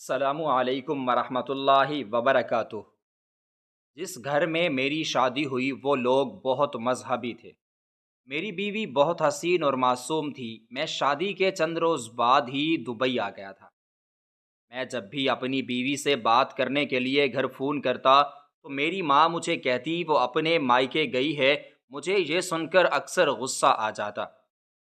السلام علیکم ورحمۃ اللہ وبرکاتہ۔ جس گھر میں میری شادی ہوئی وہ لوگ بہت مذہبی تھے۔ میری بیوی بہت حسین اور معصوم تھی۔ میں شادی کے چند روز بعد ہی دبئی آ گیا تھا۔ میں جب بھی اپنی بیوی سے بات کرنے کے لیے گھر فون کرتا تو میری ماں مجھے کہتی وہ اپنے مائکے گئی ہے۔ مجھے یہ سن کر اکثر غصہ آ جاتا۔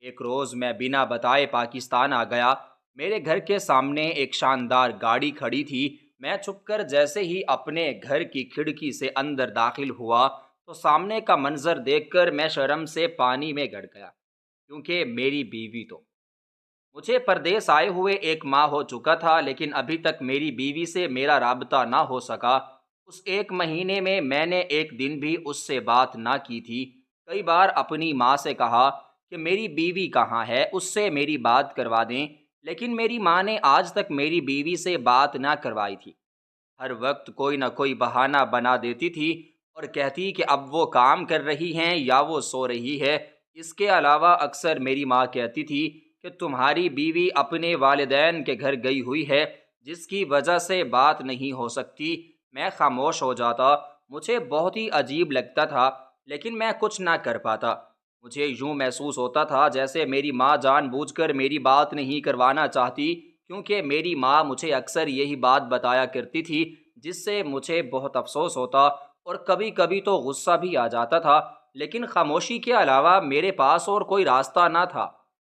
ایک روز میں بنا بتائے پاکستان آ گیا۔ میرے گھر کے سامنے ایک شاندار گاڑی کھڑی تھی۔ میں چھپ کر جیسے ہی اپنے گھر کی کھڑکی سے اندر داخل ہوا تو سامنے کا منظر دیکھ کر میں شرم سے پانی میں گڑ گیا، کیونکہ میری بیوی تو مجھے پردیس آئے ہوئے ایک ماہ ہو چکا تھا، لیکن ابھی تک میری بیوی سے میرا رابطہ نہ ہو سکا۔ اس ایک مہینے میں نے ایک دن بھی اس سے بات نہ کی تھی۔ کئی بار اپنی ماں سے کہا کہ میری بیوی کہاں ہے، اس سے میری بات کروا دیں، لیکن میری ماں نے آج تک میری بیوی سے بات نہ کروائی تھی۔ ہر وقت کوئی نہ کوئی بہانہ بنا دیتی تھی اور کہتی کہ اب وہ کام کر رہی ہیں یا وہ سو رہی ہے۔ اس کے علاوہ اکثر میری ماں کہتی تھی کہ تمہاری بیوی اپنے والدین کے گھر گئی ہوئی ہے، جس کی وجہ سے بات نہیں ہو سکتی۔ میں خاموش ہو جاتا۔ مجھے بہت ہی عجیب لگتا تھا، لیکن میں کچھ نہ کر پاتا۔ مجھے یوں محسوس ہوتا تھا جیسے میری ماں جان بوجھ کر میری بات نہیں کروانا چاہتی، کیونکہ میری ماں مجھے اکثر یہی بات بتایا کرتی تھی، جس سے مجھے بہت افسوس ہوتا اور کبھی کبھی تو غصہ بھی آ جاتا تھا، لیکن خاموشی کے علاوہ میرے پاس اور کوئی راستہ نہ تھا۔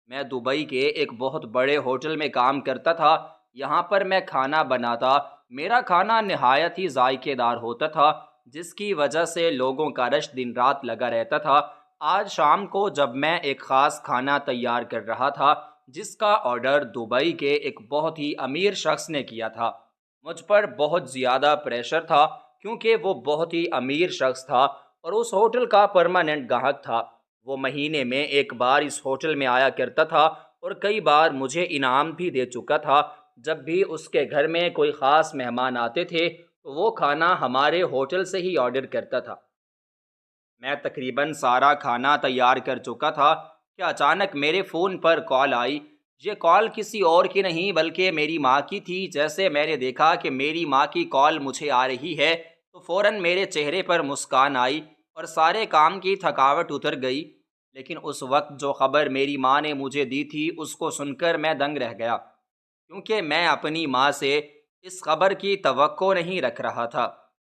میں دبئی کے ایک بہت بڑے ہوٹل میں کام کرتا تھا۔ یہاں پر میں کھانا بناتا۔ میرا کھانا نہایت ہی ذائقے دار ہوتا تھا، جس کی وجہ سے لوگوں کا رش دن رات لگا رہتا تھا۔ آج شام کو جب میں ایک خاص کھانا تیار کر رہا تھا، جس کا آرڈر دبئی کے ایک بہت ہی امیر شخص نے کیا تھا، مجھ پر بہت زیادہ پریشر تھا، کیونکہ وہ بہت ہی امیر شخص تھا اور اس ہوٹل کا پرماننٹ گاہک تھا۔ وہ مہینے میں ایک بار اس ہوٹل میں آیا کرتا تھا اور کئی بار مجھے انعام بھی دے چکا تھا۔ جب بھی اس کے گھر میں کوئی خاص مہمان آتے تھے تو وہ کھانا ہمارے ہوٹل سے ہی آرڈر کرتا تھا۔ میں تقریباً سارا کھانا تیار کر چکا تھا کہ اچانک میرے فون پر کال آئی۔ یہ کال کسی اور کی نہیں بلکہ میری ماں کی تھی۔ جیسے میں نے دیکھا کہ میری ماں کی کال مجھے آ رہی ہے تو فوراً میرے چہرے پر مسکان آئی اور سارے کام کی تھکاوٹ اتر گئی۔ لیکن اس وقت جو خبر میری ماں نے مجھے دی تھی اس کو سن کر میں دنگ رہ گیا، کیونکہ میں اپنی ماں سے اس خبر کی توقع نہیں رکھ رہا تھا۔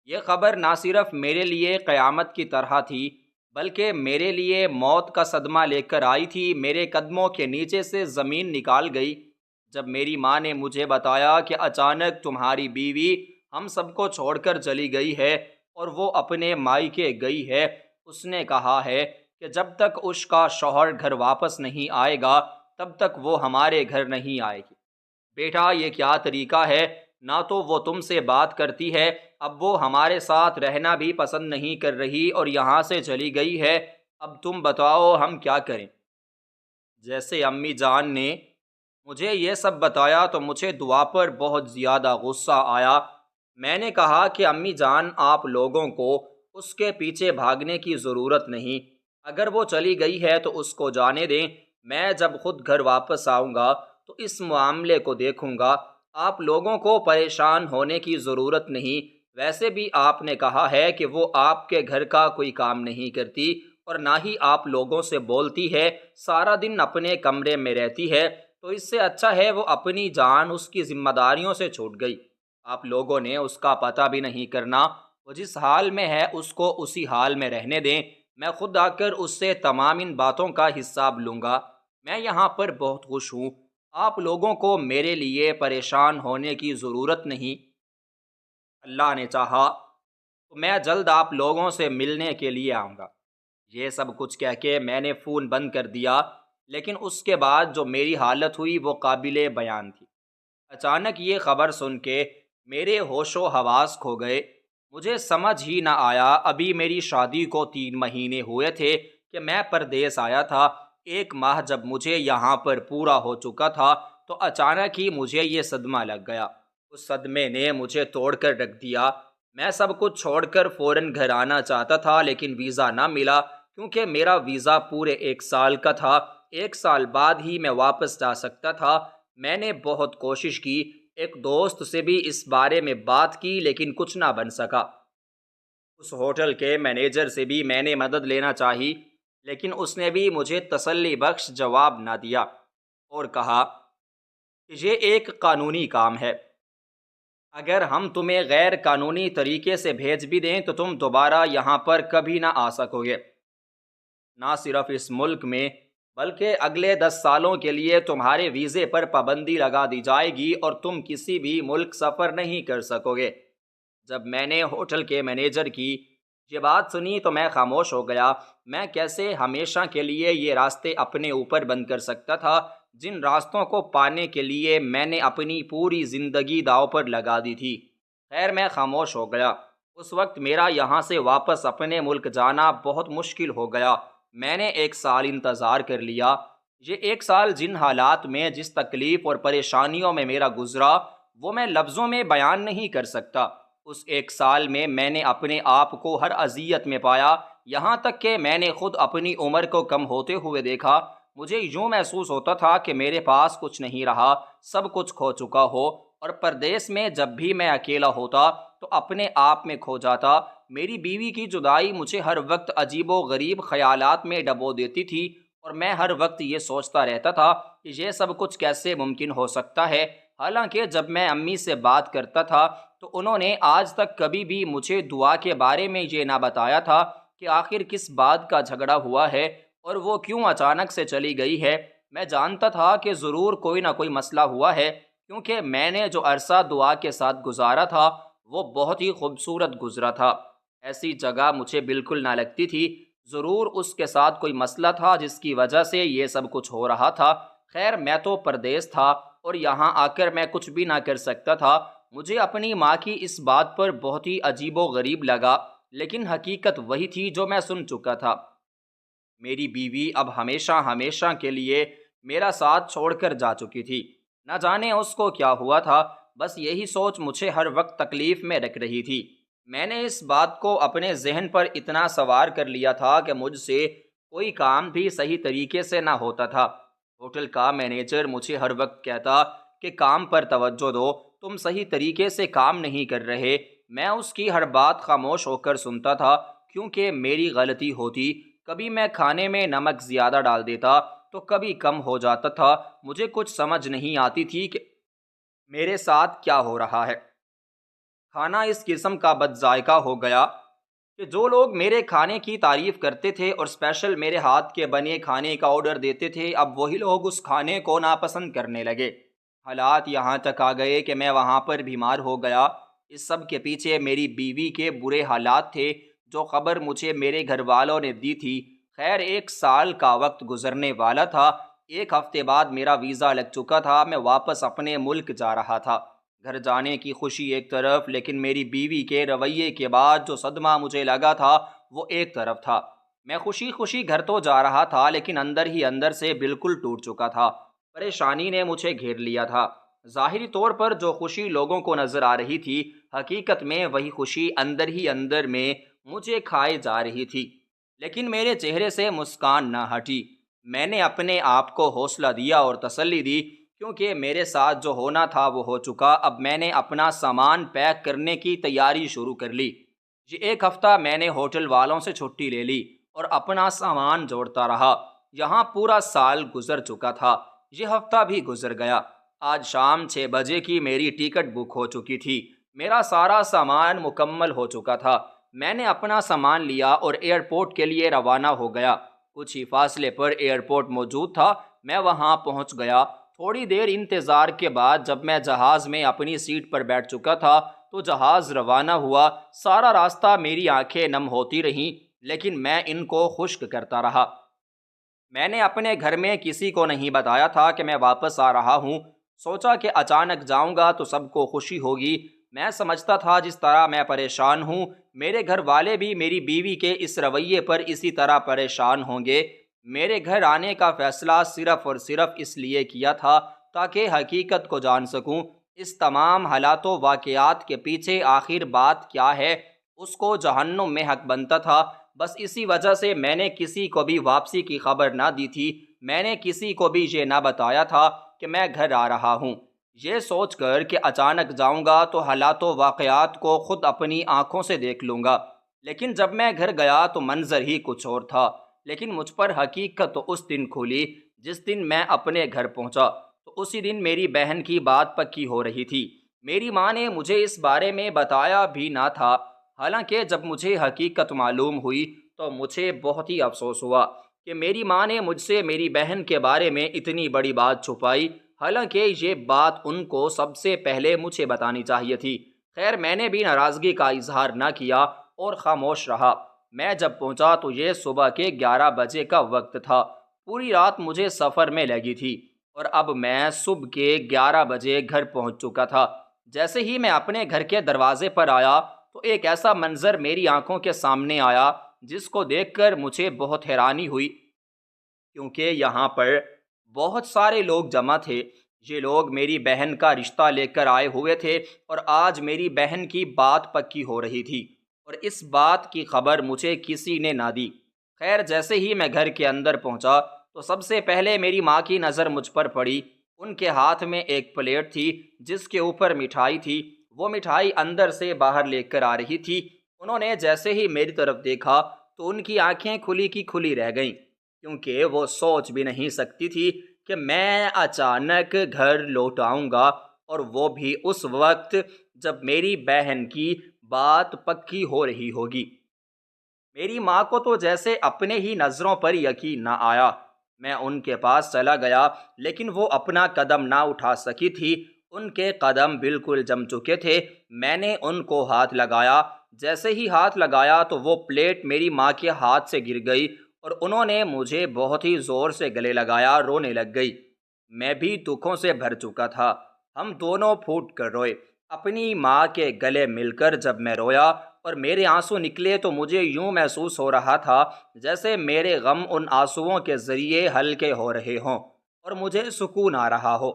یہ خبر نہ صرف میرے لیے قیامت کی طرح تھی بلکہ میرے لیے موت کا صدمہ لے کر آئی تھی۔ میرے قدموں کے نیچے سے زمین نکال گئی جب میری ماں نے مجھے بتایا کہ اچانک تمہاری بیوی ہم سب کو چھوڑ کر چلی گئی ہے اور وہ اپنے مائکے گئی ہے۔ اس نے کہا ہے کہ جب تک اس کا شوہر گھر واپس نہیں آئے گا تب تک وہ ہمارے گھر نہیں آئے گی۔ بیٹا، یہ کیا طریقہ ہے؟ نہ تو وہ تم سے بات کرتی ہے، اب وہ ہمارے ساتھ رہنا بھی پسند نہیں کر رہی اور یہاں سے چلی گئی ہے۔ اب تم بتاؤ ہم کیا کریں؟ جیسے امی جان نے مجھے یہ سب بتایا تو مجھے دعا پر بہت زیادہ غصہ آیا۔ میں نے کہا کہ امی جان، آپ لوگوں کو اس کے پیچھے بھاگنے کی ضرورت نہیں۔ اگر وہ چلی گئی ہے تو اس کو جانے دیں۔ میں جب خود گھر واپس آؤں گا تو اس معاملے کو دیکھوں گا۔ آپ لوگوں کو پریشان ہونے کی ضرورت نہیں۔ ویسے بھی آپ نے کہا ہے کہ وہ آپ کے گھر کا کوئی کام نہیں کرتی اور نہ ہی آپ لوگوں سے بولتی ہے، سارا دن اپنے کمرے میں رہتی ہے، تو اس سے اچھا ہے وہ اپنی جان اس کی ذمہ داریوں سے چھوٹ گئی۔ آپ لوگوں نے اس کا پتہ بھی نہیں کرنا۔ وہ جس حال میں ہے اس کو اسی حال میں رہنے دیں۔ میں خود آ کر اس سے تمام ان باتوں کا حساب لوں گا۔ میں یہاں پر بہت خوش ہوں۔ آپ لوگوں کو میرے لیے پریشان ہونے کی ضرورت نہیں۔ اللہ نے چاہا تو میں جلد آپ لوگوں سے ملنے کے لیے آؤں گا۔ یہ سب کچھ کہہ کے میں نے فون بند کر دیا، لیکن اس کے بعد جو میری حالت ہوئی وہ قابل بیان تھی۔ اچانک یہ خبر سن کے میرے ہوش و حواس کھو گئے۔ مجھے سمجھ ہی نہ آیا۔ ابھی میری شادی کو 3 مہینے ہوئے تھے کہ میں پردیس آیا تھا۔ 1 ماہ جب مجھے یہاں پر پورا ہو چکا تھا تو اچانک ہی مجھے یہ صدمہ لگ گیا۔ اس صدمے نے مجھے توڑ کر رکھ دیا۔ میں سب کچھ چھوڑ کر فوراً گھر آنا چاہتا تھا، لیکن ویزا نہ ملا، کیونکہ میرا ویزا پورے 1 سال کا تھا۔ 1 سال بعد ہی میں واپس جا سکتا تھا۔ میں نے بہت کوشش کی۔ ایک دوست سے بھی اس بارے میں بات کی لیکن کچھ نہ بن سکا۔ اس ہوٹل کے مینیجر سے بھی میں نے مدد لینا چاہی لیکن اس نے بھی مجھے تسلی بخش جواب نہ دیا اور کہا کہ یہ ایک قانونی کام ہے، اگر ہم تمہیں غیر قانونی طریقے سے بھیج بھی دیں تو تم دوبارہ یہاں پر کبھی نہ آ سکو گے۔ نہ صرف اس ملک میں بلکہ اگلے 10 سالوں کے لیے تمہارے ویزے پر پابندی لگا دی جائے گی اور تم کسی بھی ملک سفر نہیں کر سکو گے۔ جب میں نے ہوٹل کے مینیجر کی یہ بات سنی تو میں خاموش ہو گیا۔ میں کیسے ہمیشہ کے لیے یہ راستے اپنے اوپر بند کر سکتا تھا جن راستوں کو پانے کے لیے میں نے اپنی پوری زندگی داؤ پر لگا دی تھی؟ خیر، میں خاموش ہو گیا۔ اس وقت میرا یہاں سے واپس اپنے ملک جانا بہت مشکل ہو گیا۔ میں نے 1 سال انتظار کر لیا۔ یہ 1 سال جن حالات میں، جس تکلیف اور پریشانیوں میں میرا گزرا وہ میں لفظوں میں بیان نہیں کر سکتا۔ اس 1 سال میں میں نے اپنے آپ کو ہر اذیت میں پایا، یہاں تک کہ میں نے خود اپنی عمر کو کم ہوتے ہوئے دیکھا۔ مجھے یوں محسوس ہوتا تھا کہ میرے پاس کچھ نہیں رہا، سب کچھ کھو چکا ہو، اور پردیس میں جب بھی میں اکیلا ہوتا تو اپنے آپ میں کھو جاتا۔ میری بیوی کی جدائی مجھے ہر وقت عجیب و غریب خیالات میں ڈبو دیتی تھی اور میں ہر وقت یہ سوچتا رہتا تھا کہ یہ سب کچھ کیسے ممکن ہو سکتا ہے۔ حالانکہ جب میں امی سے بات کرتا تھا تو انہوں نے آج تک کبھی بھی مجھے دعا کے بارے میں یہ نہ بتایا تھا کہ آخر کس بات کا جھگڑا ہوا ہے اور وہ کیوں اچانک سے چلی گئی ہے۔ میں جانتا تھا کہ ضرور کوئی نہ کوئی مسئلہ ہوا ہے، کیونکہ میں نے جو عرصہ دعا کے ساتھ گزارا تھا وہ بہت ہی خوبصورت گزرا تھا۔ ایسی جگہ مجھے بالکل نہ لگتی تھی، ضرور اس کے ساتھ کوئی مسئلہ تھا جس کی وجہ سے یہ سب کچھ ہو رہا تھا۔ خیر، میں تو پردیس تھا اور یہاں آ کر میں کچھ بھی نہ کر سکتا تھا۔ مجھے اپنی ماں کی اس بات پر بہت ہی عجیب و غریب لگا، لیکن حقیقت وہی تھی جو میں سن چکا تھا۔ میری بیوی اب ہمیشہ ہمیشہ کے لیے میرا ساتھ چھوڑ کر جا چکی تھی۔ نہ جانے اس کو کیا ہوا تھا، بس یہی سوچ مجھے ہر وقت تکلیف میں رکھ رہی تھی۔ میں نے اس بات کو اپنے ذہن پر اتنا سوار کر لیا تھا کہ مجھ سے کوئی کام بھی صحیح طریقے سے نہ ہوتا تھا۔ ہوٹل کا مینیجر مجھے ہر وقت کہتا کہ کام پر توجہ دو، تم صحیح طریقے سے کام نہیں کر رہے۔ میں اس کی ہر بات خاموش ہو کر سنتا تھا، کیونکہ میری غلطی ہوتی۔ کبھی میں کھانے میں نمک زیادہ ڈال دیتا تو کبھی کم ہو جاتا تھا۔ مجھے کچھ سمجھ نہیں آتی تھی کہ میرے ساتھ کیا ہو رہا ہے۔ کھانا اس قسم کا بد ذائقہ ہو گیا کہ جو لوگ میرے کھانے کی تعریف کرتے تھے اور اسپیشل میرے ہاتھ کے بنے کھانے کا آرڈر دیتے تھے، اب وہی لوگ اس کھانے کو ناپسند کرنے لگے۔ حالات یہاں تک آ گئے کہ میں وہاں پر بیمار ہو گیا۔ اس سب کے پیچھے میری بیوی کے برے حالات تھے، جو خبر مجھے میرے گھر والوں نے دی تھی۔ خیر، 1 سال کا وقت گزرنے والا تھا۔ 1 ہفتے بعد میرا ویزا لگ چکا تھا۔ میں واپس اپنے ملک جا رہا تھا۔ گھر جانے کی خوشی ایک طرف، لیکن میری بیوی کے رویے کے بعد جو صدمہ مجھے لگا تھا وہ ایک طرف تھا۔ میں خوشی خوشی گھر تو جا رہا تھا لیکن اندر ہی اندر سے بالکل ٹوٹ چکا تھا۔ پریشانی نے مجھے گھیر لیا تھا۔ ظاہری طور پر جو خوشی لوگوں کو نظر آ رہی تھی، حقیقت میں وہی خوشی اندر ہی اندر میں مجھے کھائے جا رہی تھی۔ لیکن میرے چہرے سے مسکان نہ ہٹی۔ میں نے اپنے آپ کو حوصلہ دیا اور تسلی دی، کیونکہ میرے ساتھ جو ہونا تھا وہ ہو چکا۔ اب میں نے اپنا سامان پیک کرنے کی تیاری شروع کر لی۔ یہ 1 ہفتہ میں نے ہوٹل والوں سے چھٹی لے لی اور اپنا سامان جوڑتا رہا۔ یہاں پورا سال گزر چکا تھا، یہ ہفتہ بھی گزر گیا۔ آج شام 6 بجے کی میری ٹکٹ بک ہو چکی تھی۔ میرا سارا سامان مکمل ہو چکا تھا۔ میں نے اپنا سامان لیا اور ایئرپورٹ کے لیے روانہ ہو گیا۔ کچھ ہی فاصلے پر ایئرپورٹ موجود تھا۔ میں وہاں پہنچ گیا۔ تھوڑی دیر انتظار کے بعد جب میں جہاز میں اپنی سیٹ پر بیٹھ چکا تھا تو جہاز روانہ ہوا۔ سارا راستہ میری آنکھیں نم ہوتی رہیں، لیکن میں ان کو خشک کرتا رہا۔ میں نے اپنے گھر میں کسی کو نہیں بتایا تھا کہ میں واپس آ رہا ہوں۔ سوچا کہ اچانک جاؤں گا تو سب کو خوشی ہوگی۔ میں سمجھتا تھا جس طرح میں پریشان ہوں، میرے گھر والے بھی میری بیوی کے اس رویے پر اسی طرح پریشان ہوں گے۔ میرے گھر آنے کا فیصلہ صرف اور صرف اس لیے کیا تھا تاکہ حقیقت کو جان سکوں۔ اس تمام حالات و واقعات کے پیچھے آخر بات کیا ہے، اس کو جہنم میں حق بنتا تھا۔ بس اسی وجہ سے میں نے کسی کو بھی واپسی کی خبر نہ دی تھی۔ میں نے کسی کو بھی یہ نہ بتایا تھا کہ میں گھر آ رہا ہوں۔ یہ سوچ کر کہ اچانک جاؤں گا تو حالات و واقعات کو خود اپنی آنکھوں سے دیکھ لوں گا، لیکن جب میں گھر گیا تو منظر ہی کچھ اور تھا۔ لیکن مجھ پر حقیقت تو اس دن کھلی جس دن میں اپنے گھر پہنچا، تو اسی دن میری بہن کی بات پکی ہو رہی تھی۔ میری ماں نے مجھے اس بارے میں بتایا بھی نہ تھا، حالانکہ جب مجھے حقیقت معلوم ہوئی تو مجھے بہت ہی افسوس ہوا کہ میری ماں نے مجھ سے میری بہن کے بارے میں اتنی بڑی بات چھپائی، حالانکہ یہ بات ان کو سب سے پہلے مجھے بتانی چاہیے تھی۔ خیر، میں نے بھی ناراضگی کا اظہار نہ کیا اور خاموش رہا۔ میں جب پہنچا تو یہ صبح کے 11 بجے کا وقت تھا۔ پوری رات مجھے سفر میں لگی تھی اور اب میں صبح کے 11 بجے گھر پہنچ چکا تھا۔ جیسے ہی میں اپنے گھر کے دروازے پر آیا تو ایک ایسا منظر میری آنکھوں کے سامنے آیا جس کو دیکھ کر مجھے بہت حیرانی ہوئی، کیونکہ یہاں پر بہت سارے لوگ جمع تھے۔ یہ لوگ میری بہن کا رشتہ لے کر آئے ہوئے تھے اور آج میری بہن کی بات پکی ہو رہی تھی، اور اس بات کی خبر مجھے کسی نے نہ دی۔ خیر، جیسے ہی میں گھر کے اندر پہنچا تو سب سے پہلے میری ماں کی نظر مجھ پر پڑی۔ ان کے ہاتھ میں ایک پلیٹ تھی جس کے اوپر مٹھائی تھی۔ وہ مٹھائی اندر سے باہر لے کر آ رہی تھی۔ انہوں نے جیسے ہی میری طرف دیکھا تو ان کی آنکھیں کھلی کی کھلی رہ گئیں، کیونکہ وہ سوچ بھی نہیں سکتی تھی کہ میں اچانک گھر لوٹ آؤں گا، اور وہ بھی اس وقت جب میری بہن کی بات پکی ہو رہی ہوگی۔ میری ماں کو تو جیسے اپنے ہی نظروں پر یقین نہ آیا۔ میں ان کے پاس چلا گیا لیکن وہ اپنا قدم نہ اٹھا سکی تھی۔ ان کے قدم بالکل جم چکے تھے۔ میں نے ان کو ہاتھ لگایا۔ جیسے ہی ہاتھ لگایا تو وہ پلیٹ میری ماں کے ہاتھ سے گر گئی اور انہوں نے مجھے بہت ہی زور سے گلے لگایا، رونے لگ گئی۔ میں بھی دکھوں سے بھر چکا تھا۔ ہم دونوں پھوٹ کر روئے۔ اپنی ماں کے گلے مل کر جب میں رویا اور میرے آنسو نکلے تو مجھے یوں محسوس ہو رہا تھا جیسے میرے غم ان آنسوؤں کے ذریعے ہلکے ہو رہے ہوں اور مجھے سکون آ رہا ہو۔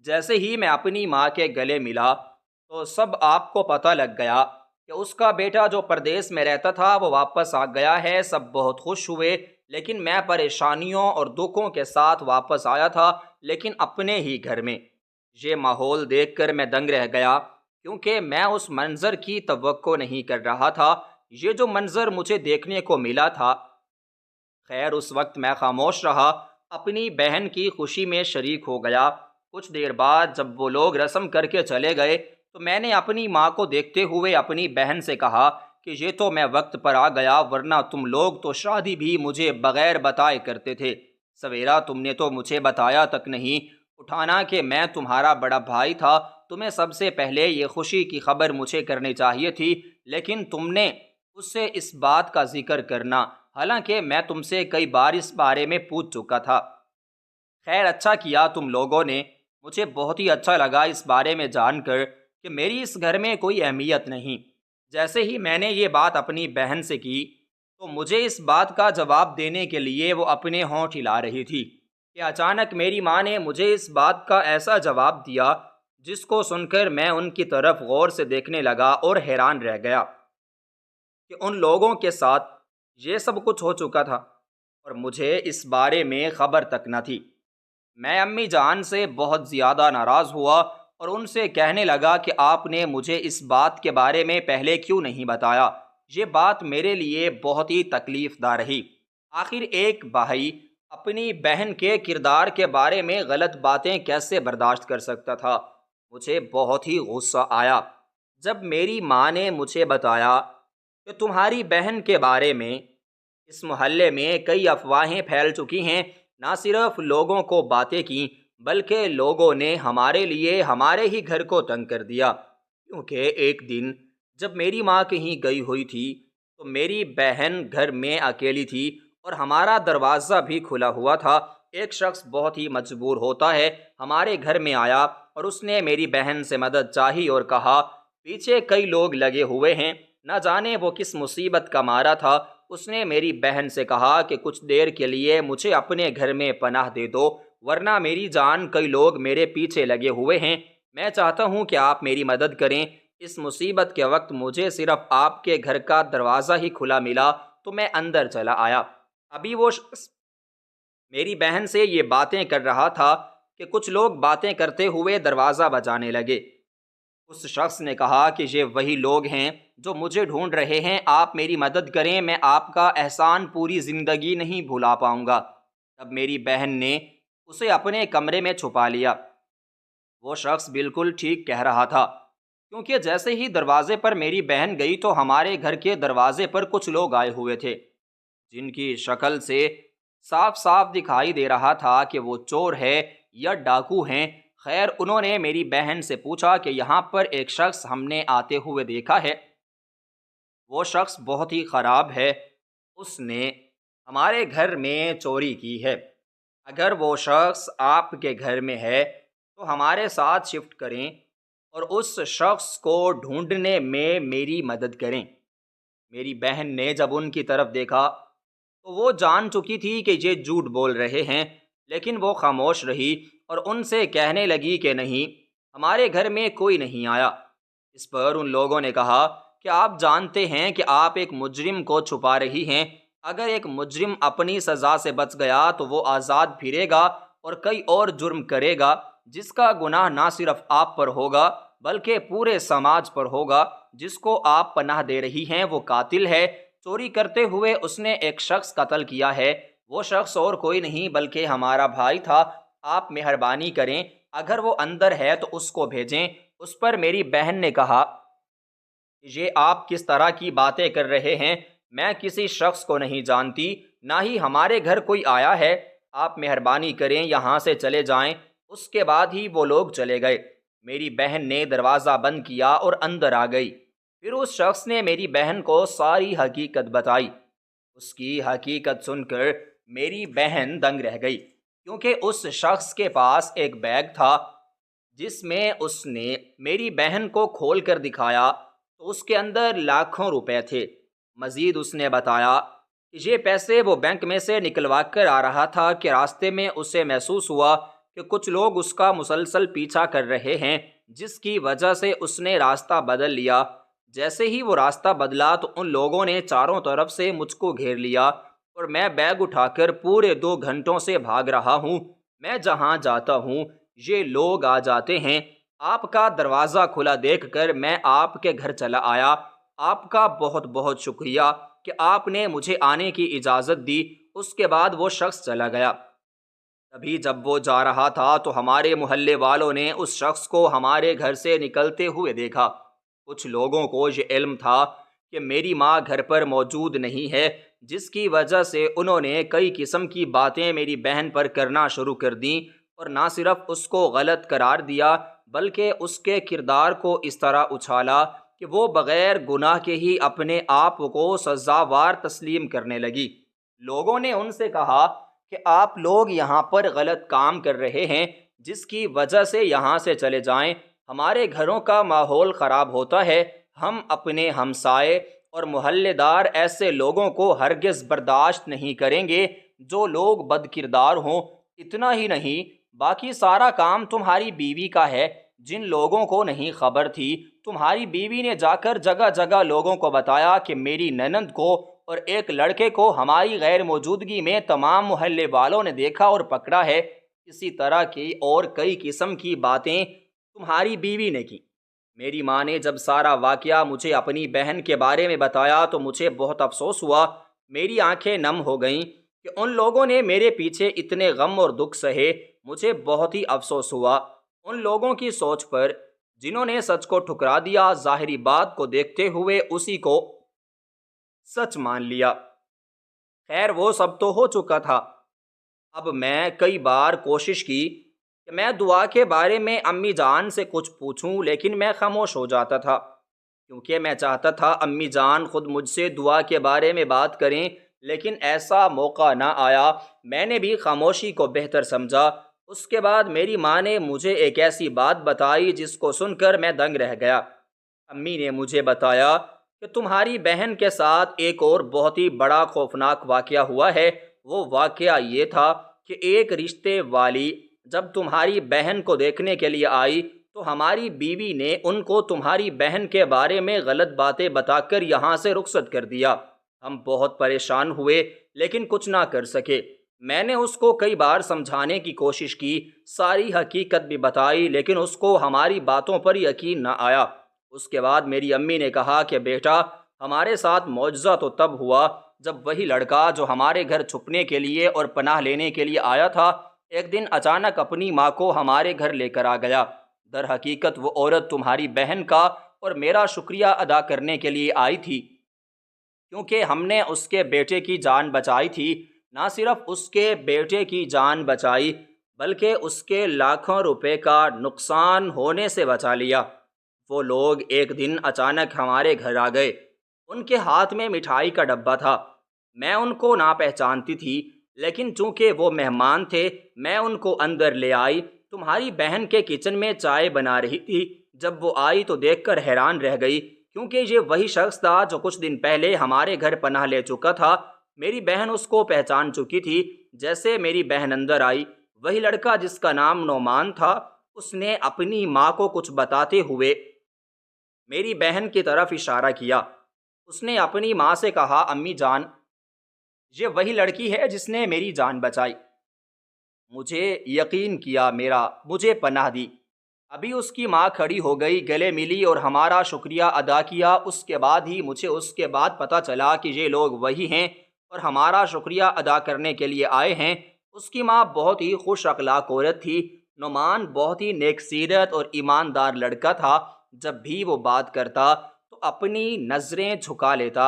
جیسے ہی میں اپنی ماں کے گلے ملا تو سب آپ کو پتہ لگ گیا کہ اس کا بیٹا جو پردیس میں رہتا تھا وہ واپس آ گیا ہے۔ سب بہت خوش ہوئے، لیکن میں پریشانیوں اور دکھوں کے ساتھ واپس آیا تھا، لیکن اپنے ہی گھر میں۔ یہ ماحول دیکھ کر میں دنگ رہ گیا، کیونکہ میں اس منظر کی توقع نہیں کر رہا تھا، یہ جو منظر مجھے دیکھنے کو ملا تھا۔ خیر، اس وقت میں خاموش رہا، اپنی بہن کی خوشی میں شریک ہو گیا۔ کچھ دیر بعد جب وہ لوگ رسم کر کے چلے گئے تو میں نے اپنی ماں کو دیکھتے ہوئے اپنی بہن سے کہا کہ یہ تو میں وقت پر آ گیا، ورنہ تم لوگ تو شادی بھی مجھے بغیر بتائے کرتے تھے۔ سویرا، تم نے تو مجھے بتایا تک نہیں، اٹھانا کہ میں تمہارا بڑا بھائی تھا، تمہیں سب سے پہلے یہ خوشی کی خبر مجھے کرنی چاہیے تھی، لیکن تم نے اس سے اس بات کا ذکر کرنا، حالانکہ میں تم سے کئی بار اس بارے میں پوچھ چکا تھا۔ خیر، اچھا کیا تم لوگوں نے، مجھے بہت ہی اچھا لگا اس بارے میں جان کر کہ میری اس گھر میں کوئی اہمیت نہیں۔ جیسے ہی میں نے یہ بات اپنی بہن سے کی تو مجھے اس بات کا جواب دینے کے لیے وہ اپنے ہونٹ ہلا رہی تھی کہ اچانک میری ماں نے مجھے اس بات کا ایسا جواب دیا جس کو سن کر میں ان کی طرف غور سے دیکھنے لگا اور حیران رہ گیا کہ ان لوگوں کے ساتھ یہ سب کچھ ہو چکا تھا اور مجھے اس بارے میں خبر تک نہ تھی۔ میں امی جان سے بہت زیادہ ناراض ہوا اور ان سے کہنے لگا کہ آپ نے مجھے اس بات کے بارے میں پہلے کیوں نہیں بتایا۔ یہ بات میرے لیے بہت ہی تکلیف دہ رہی۔ آخر ایک بھائی اپنی بہن کے کردار کے بارے میں غلط باتیں کیسے برداشت کر سکتا تھا؟ مجھے بہت ہی غصہ آیا جب میری ماں نے مجھے بتایا کہ تمہاری بہن کے بارے میں اس محلے میں کئی افواہیں پھیل چکی ہیں۔ نہ صرف لوگوں کو باتیں کی بلکہ لوگوں نے ہمارے لیے ہمارے ہی گھر کو تنگ کر دیا، کیونکہ ایک دن جب میری ماں کہیں گئی ہوئی تھی تو میری بہن گھر میں اکیلی تھی اور ہمارا دروازہ بھی کھلا ہوا تھا۔ ایک شخص بہت ہی مجبور ہوتا ہے ہمارے گھر میں آیا اور اس نے میری بہن سے مدد چاہی اور کہا پیچھے کئی لوگ لگے ہوئے ہیں، نہ جانے وہ کس مصیبت کا مارا تھا۔ اس نے میری بہن سے کہا کہ کچھ دیر کے لیے مجھے اپنے گھر میں پناہ دے دو، ورنہ میری جان کئی لوگ میرے پیچھے لگے ہوئے ہیں۔ میں چاہتا ہوں کہ آپ میری مدد کریں۔ اس مصیبت کے وقت مجھے صرف آپ کے گھر کا دروازہ ہی کھلا ملا تو میں اندر چلا آیا۔ ابھی وہ شخص میری بہن سے یہ باتیں کر رہا تھا کہ کچھ لوگ باتیں کرتے ہوئے دروازہ بجانے لگے۔ اس شخص نے کہا کہ یہ وہی لوگ ہیں جو مجھے ڈھونڈ رہے ہیں، آپ میری مدد کریں، میں آپ کا احسان پوری زندگی نہیں بھلا پاؤں گا۔ تب میری بہن نے اسے اپنے کمرے میں چھپا لیا۔ وہ شخص بالکل ٹھیک کہہ رہا تھا، کیونکہ جیسے ہی دروازے پر میری بہن گئی تو ہمارے گھر کے دروازے پر کچھ لوگ آئے ہوئے تھے، جن کی شکل سے صاف صاف دکھائی دے رہا تھا کہ وہ چور ہے یا ڈاکو ہیں۔ خیر، انہوں نے میری بہن سے پوچھا کہ یہاں پر ایک شخص ہم نے آتے ہوئے دیکھا ہے، وہ شخص بہت ہی خراب ہے، اس نے ہمارے گھر میں چوری کی ہے۔ اگر وہ شخص آپ کے گھر میں ہے تو ہمارے ساتھ شفٹ کریں اور اس شخص کو ڈھونڈنے میں میری مدد کریں۔ میری بہن نے جب ان کی طرف دیکھا تو وہ جان چکی تھی کہ یہ جھوٹ بول رہے ہیں، لیکن وہ خاموش رہی اور ان سے کہنے لگی کہ نہیں، ہمارے گھر میں کوئی نہیں آیا۔ اس پر ان لوگوں نے کہا کہ آپ جانتے ہیں کہ آپ ایک مجرم کو چھپا رہی ہیں۔ اگر ایک مجرم اپنی سزا سے بچ گیا تو وہ آزاد پھرے گا اور کئی اور جرم کرے گا، جس کا گناہ نہ صرف آپ پر ہوگا بلکہ پورے سماج پر ہوگا۔ جس کو آپ پناہ دے رہی ہیں وہ قاتل ہے، چوری کرتے ہوئے اس نے ایک شخص قتل کیا ہے، وہ شخص اور کوئی نہیں بلکہ ہمارا بھائی تھا۔ آپ مہربانی کریں، اگر وہ اندر ہے تو اس کو بھیجیں۔ اس پر میری بہن نے کہا، یہ آپ کس طرح کی باتیں کر رہے ہیں؟ میں کسی شخص کو نہیں جانتی، نہ ہی ہمارے گھر کوئی آیا ہے، آپ مہربانی کریں یہاں سے چلے جائیں۔ اس کے بعد ہی وہ لوگ چلے گئے۔ میری بہن نے دروازہ بند کیا اور اندر آ گئی۔ پھر اس شخص نے میری بہن کو ساری حقیقت بتائی۔ اس کی حقیقت سن کر میری بہن دنگ رہ گئی، کیونکہ اس شخص کے پاس ایک بیگ تھا جس میں اس نے میری بہن کو کھول کر دکھایا تو اس کے اندر لاکھوں روپے تھے۔ مزید اس نے بتایا کہ یہ پیسے وہ بینک میں سے نکلوا کر آ رہا تھا کہ راستے میں اسے محسوس ہوا کہ کچھ لوگ اس کا مسلسل پیچھا کر رہے ہیں، جس کی وجہ سے اس نے راستہ بدل لیا۔ جیسے ہی وہ راستہ بدلا تو ان لوگوں نے چاروں طرف سے مجھ کو گھیر لیا اور میں بیگ اٹھا کر پورے 2 گھنٹوں سے بھاگ رہا ہوں۔ میں جہاں جاتا ہوں یہ لوگ آ جاتے ہیں۔ آپ کا دروازہ کھلا دیکھ کر میں آپ کے گھر چلا آیا۔ آپ کا بہت بہت شکریہ کہ آپ نے مجھے آنے کی اجازت دی۔ اس کے بعد وہ شخص چلا گیا۔ تبھی جب وہ جا رہا تھا تو ہمارے محلے والوں نے اس شخص کو ہمارے گھر سے نکلتے ہوئے دیکھا۔ کچھ لوگوں کو یہ علم تھا کہ میری ماں گھر پر موجود نہیں ہے، جس کی وجہ سے انہوں نے کئی قسم کی باتیں میری بہن پر کرنا شروع کر دیں، اور نہ صرف اس کو غلط قرار دیا بلکہ اس کے کردار کو اس طرح اچھالا کہ وہ بغیر گناہ کے ہی اپنے آپ کو سزاوار تسلیم کرنے لگی۔ لوگوں نے ان سے کہا کہ آپ لوگ یہاں پر غلط کام کر رہے ہیں، جس کی وجہ سے یہاں سے چلے جائیں، ہمارے گھروں کا ماحول خراب ہوتا ہے۔ ہم اپنے ہمسائے اور محلے دار ایسے لوگوں کو ہرگز برداشت نہیں کریں گے جو لوگ بد کردار ہوں۔ اتنا ہی نہیں، باقی سارا کام تمہاری بیوی کا ہے۔ جن لوگوں کو نہیں خبر تھی، تمہاری بیوی نے جا کر جگہ جگہ لوگوں کو بتایا کہ میری نند کو اور ایک لڑکے کو ہماری غیر موجودگی میں تمام محلے والوں نے دیکھا اور پکڑا ہے۔ اسی طرح کی اور کئی قسم کی باتیں تمہاری بیوی نے کی۔ میری ماں نے جب سارا واقعہ مجھے اپنی بہن کے بارے میں بتایا تو مجھے بہت افسوس ہوا۔ میری آنکھیں نم ہو گئیں کہ ان لوگوں نے میرے پیچھے اتنے غم اور دکھ سہے۔ مجھے بہت ہی افسوس ہوا ان لوگوں کی سوچ پر جنہوں نے سچ کو ٹھکرا دیا، ظاہری بات کو دیکھتے ہوئے اسی کو سچ مان لیا۔ خیر، وہ سب تو ہو چکا تھا۔ اب میں کئی بار کوشش کی کہ میں دعا کے بارے میں امی جان سے کچھ پوچھوں، لیکن میں خاموش ہو جاتا تھا، کیونکہ میں چاہتا تھا امی جان خود مجھ سے دعا کے بارے میں بات کریں، لیکن ایسا موقع نہ آیا۔ میں نے بھی خاموشی کو بہتر سمجھا۔ اس کے بعد میری ماں نے مجھے ایک ایسی بات بتائی جس کو سن کر میں دنگ رہ گیا۔ امی نے مجھے بتایا کہ تمہاری بہن کے ساتھ ایک اور بہت ہی بڑا خوفناک واقعہ ہوا ہے۔ وہ واقعہ یہ تھا کہ ایک رشتے والی جب تمہاری بہن کو دیکھنے کے لیے آئی تو ہماری بیوی نے ان کو تمہاری بہن کے بارے میں غلط باتیں بتا کر یہاں سے رخصت کر دیا۔ ہم بہت پریشان ہوئے لیکن کچھ نہ کر سکے۔ میں نے اس کو کئی بار سمجھانے کی کوشش کی، ساری حقیقت بھی بتائی، لیکن اس کو ہماری باتوں پر یقین نہ آیا۔ اس کے بعد میری امی نے کہا کہ بیٹا، ہمارے ساتھ معجزہ تو تب ہوا جب وہی لڑکا جو ہمارے گھر چھپنے کے لیے اور پناہ لینے کے لیے آیا تھا، ایک دن اچانک اپنی ماں کو ہمارے گھر لے کر آ گیا۔ در حقیقت وہ عورت تمہاری بہن کا اور میرا شکریہ ادا کرنے کے لیے آئی تھی، کیونکہ ہم نے اس کے بیٹے کی جان بچائی تھی۔ نہ صرف اس کے بیٹے کی جان بچائی، بلکہ اس کے لاکھوں روپے کا نقصان ہونے سے بچا لیا۔ وہ لوگ ایک دن اچانک ہمارے گھر آ گئے۔ ان کے ہاتھ میں مٹھائی کا ڈبہ تھا۔ میں ان کو نہ پہچانتی تھی، لیکن چونکہ وہ مہمان تھے، میں ان کو اندر لے آئی۔ تمہاری بہن کے کچن میں چائے بنا رہی تھی۔ جب وہ آئی تو دیکھ کر حیران رہ گئی، کیونکہ یہ وہی شخص تھا جو کچھ دن پہلے ہمارے گھر پناہ لے چکا تھا۔ میری بہن اس کو پہچان چکی تھی۔ جیسے میری بہن اندر آئی، وہی لڑکا جس کا نام نعمان تھا، اس نے اپنی ماں کو کچھ بتاتے ہوئے میری بہن کی طرف اشارہ کیا۔ اس نے اپنی ماں سے کہا، امی جان، یہ وہی لڑکی ہے جس نے میری جان بچائی، مجھے یقین کیا، مجھے پناہ دی۔ ابھی اس کی ماں کھڑی ہو گئی، گلے ملی اور ہمارا شکریہ ادا کیا۔ اس کے بعد ہی مجھے اس کے بعد پتہ چلا کہ یہ لوگ وہی ہیں اور ہمارا شکریہ ادا کرنے کے لیے آئے ہیں۔ اس کی ماں بہت ہی خوش اخلاق عورت تھی۔ نعمان بہت ہی نیک سیرت اور ایماندار لڑکا تھا۔ جب بھی وہ بات کرتا تو اپنی نظریں جھکا لیتا،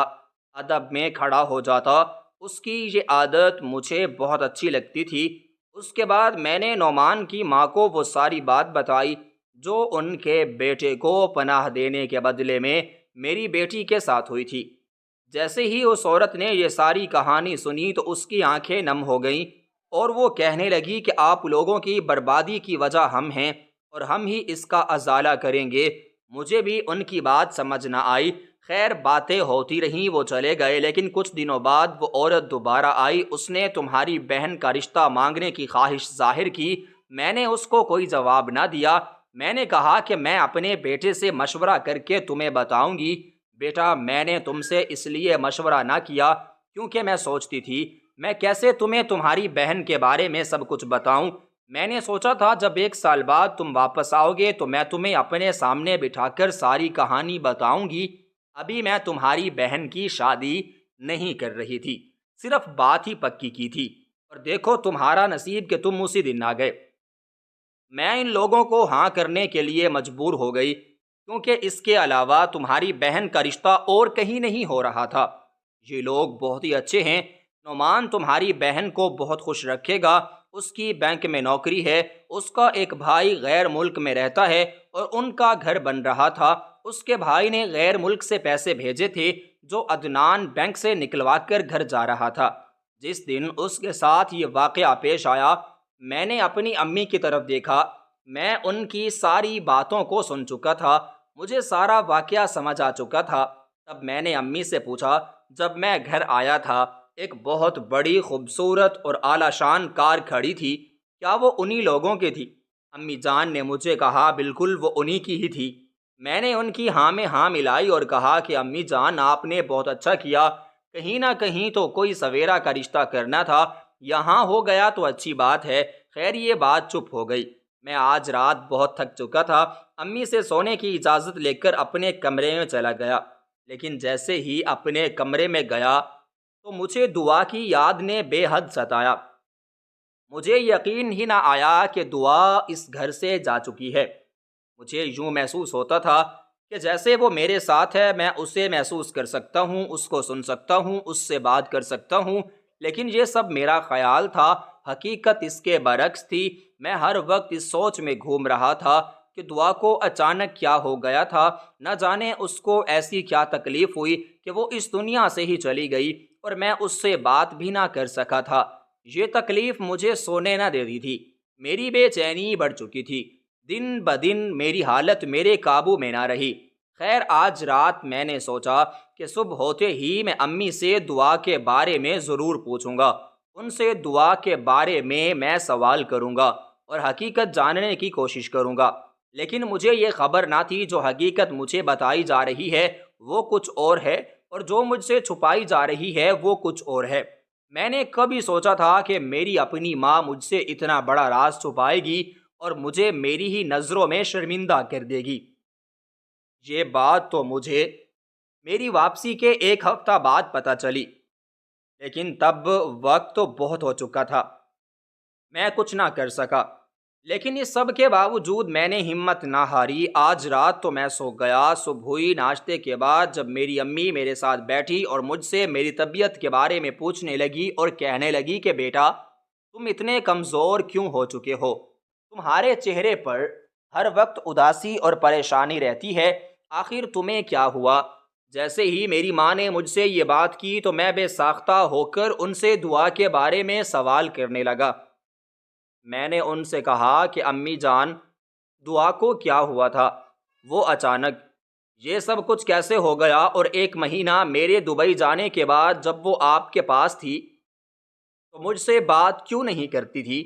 ادب میں کھڑا ہو جاتا۔ اس کی یہ عادت مجھے بہت اچھی لگتی تھی۔ اس کے بعد میں نے نعمان کی ماں کو وہ ساری بات بتائی جو ان کے بیٹے کو پناہ دینے کے بدلے میں میری بیٹی کے ساتھ ہوئی تھی۔ جیسے ہی اس عورت نے یہ ساری کہانی سنی تو اس کی آنکھیں نم ہو گئیں اور وہ کہنے لگی کہ آپ لوگوں کی بربادی کی وجہ ہم ہیں اور ہم ہی اس کا ازالہ کریں گے۔ مجھے بھی ان کی بات سمجھ نہ آئی۔ خیر، باتیں ہوتی رہیں، وہ چلے گئے، لیکن کچھ دنوں بعد وہ عورت دوبارہ آئی۔ اس نے تمہاری بہن کا رشتہ مانگنے کی خواہش ظاہر کی۔ میں نے اس کو کوئی جواب نہ دیا۔ میں نے کہا کہ میں اپنے بیٹے سے مشورہ کر کے تمہیں بتاؤں گی۔ بیٹا، میں نے تم سے اس لیے مشورہ نہ کیا کیونکہ میں سوچتی تھی میں کیسے تمہیں تمہاری بہن کے بارے میں سب کچھ بتاؤں۔ میں نے سوچا تھا جب 1 سال بعد تم واپس آؤ گے تو میں تمہیں اپنے سامنے بٹھا کر ساری کہانی بتاؤں گی۔ ابھی میں تمہاری بہن کی شادی نہیں کر رہی تھی، صرف بات ہی پکی کی تھی، اور دیکھو تمہارا نصیب کہ تم اسی دن آ گئے۔ میں ان لوگوں کو ہاں کرنے کے لیے مجبور ہو گئی، کیونکہ اس کے علاوہ تمہاری بہن کا رشتہ اور کہیں نہیں ہو رہا تھا۔ یہ لوگ بہت ہی اچھے ہیں۔ نعمان تمہاری بہن کو بہت خوش رکھے گا۔ اس کی بینک میں نوکری ہے۔ اس کا ایک بھائی غیر ملک میں رہتا ہے اور ان کا گھر بن رہا تھا۔ اس کے بھائی نے غیر ملک سے پیسے بھیجے تھے جو عدنان بینک سے نکلوا کر گھر جا رہا تھا۔ جس دن اس کے ساتھ یہ واقعہ پیش آیا، میں نے اپنی امی کی طرف دیکھا۔ میں ان کی ساری باتوں کو سن چکا تھا، مجھے سارا واقعہ سمجھ آ چکا تھا۔ تب میں نے امی سے پوچھا، جب میں گھر آیا تھا ایک بہت بڑی خوبصورت اور اعلیٰ شان کار کھڑی تھی، کیا وہ انہی لوگوں کی تھی؟ امی جان نے مجھے کہا، بالکل وہ انہی کی ہی تھی۔ میں نے ان کی ہاں میں ہاں ملائی اور کہا کہ امی جان، آپ نے بہت اچھا کیا، کہیں نہ کہیں تو کوئی سویرا کا رشتہ کرنا تھا، یہاں ہو گیا تو اچھی بات ہے۔ خیر، یہ بات چپ ہو گئی۔ میں آج رات بہت تھک چکا تھا، امی سے سونے کی اجازت لے کر اپنے کمرے میں چلا گیا، لیکن جیسے ہی اپنے کمرے میں گیا تو مجھے دعا کی یاد نے بے حد ستایا۔ مجھے یقین ہی نہ آیا کہ دعا اس گھر سے جا چکی ہے۔ مجھے یوں محسوس ہوتا تھا کہ جیسے وہ میرے ساتھ ہے، میں اسے محسوس کر سکتا ہوں، اس کو سن سکتا ہوں، اس سے بات کر سکتا ہوں، لیکن یہ سب میرا خیال تھا، حقیقت اس کے برعکس تھی۔ میں ہر وقت اس سوچ میں گھوم رہا تھا کہ دعا کو اچانک کیا ہو گیا تھا، نہ جانے اس کو ایسی کیا تکلیف ہوئی کہ وہ اس دنیا سے ہی چلی گئی اور میں اس سے بات بھی نہ کر سکا تھا۔ یہ تکلیف مجھے سونے نہ دیتی تھی، میری بے چینی بڑھ چکی تھی، دن بدن میری حالت میرے قابو میں نہ رہی۔ خیر، آج رات میں نے سوچا کہ صبح ہوتے ہی میں امی سے دعا کے بارے میں ضرور پوچھوں گا، ان سے دعا کے بارے میں سوال کروں گا اور حقیقت جاننے کی کوشش کروں گا، لیکن مجھے یہ خبر نہ تھی جو حقیقت مجھے بتائی جا رہی ہے وہ کچھ اور ہے اور جو مجھ سے چھپائی جا رہی ہے وہ کچھ اور ہے۔ میں نے کبھی سوچا تھا کہ میری اپنی ماں مجھ سے اتنا بڑا راز چھپائے گی اور مجھے میری ہی نظروں میں شرمندہ کر دے گی۔ یہ بات تو مجھے میری واپسی کے ایک ہفتہ بعد پتہ چلی، لیکن تب وقت تو بہت ہو چکا تھا، میں کچھ نہ کر سکا۔ لیکن اس سب کے باوجود میں نے ہمت نہ ہاری۔ آج رات تو میں سو گیا۔ صبح ہوئی، ناشتے کے بعد جب میری امی میرے ساتھ بیٹھی اور مجھ سے میری طبیعت کے بارے میں پوچھنے لگی اور کہنے لگی کہ بیٹا تم اتنے کمزور کیوں ہو چکے ہو؟ تمہارے چہرے پر ہر وقت اداسی اور پریشانی رہتی ہے، آخر تمہیں کیا ہوا؟ جیسے ہی میری ماں نے مجھ سے یہ بات کی تو میں بے ساختہ ہو کر ان سے دعا کے بارے میں سوال کرنے لگا۔ میں نے ان سے کہا کہ امی جان، دعا کو کیا ہوا تھا؟ وہ اچانک یہ سب کچھ کیسے ہو گیا؟ اور ایک مہینہ میرے دبئی جانے کے بعد جب وہ آپ کے پاس تھی تو مجھ سے بات کیوں نہیں کرتی تھی؟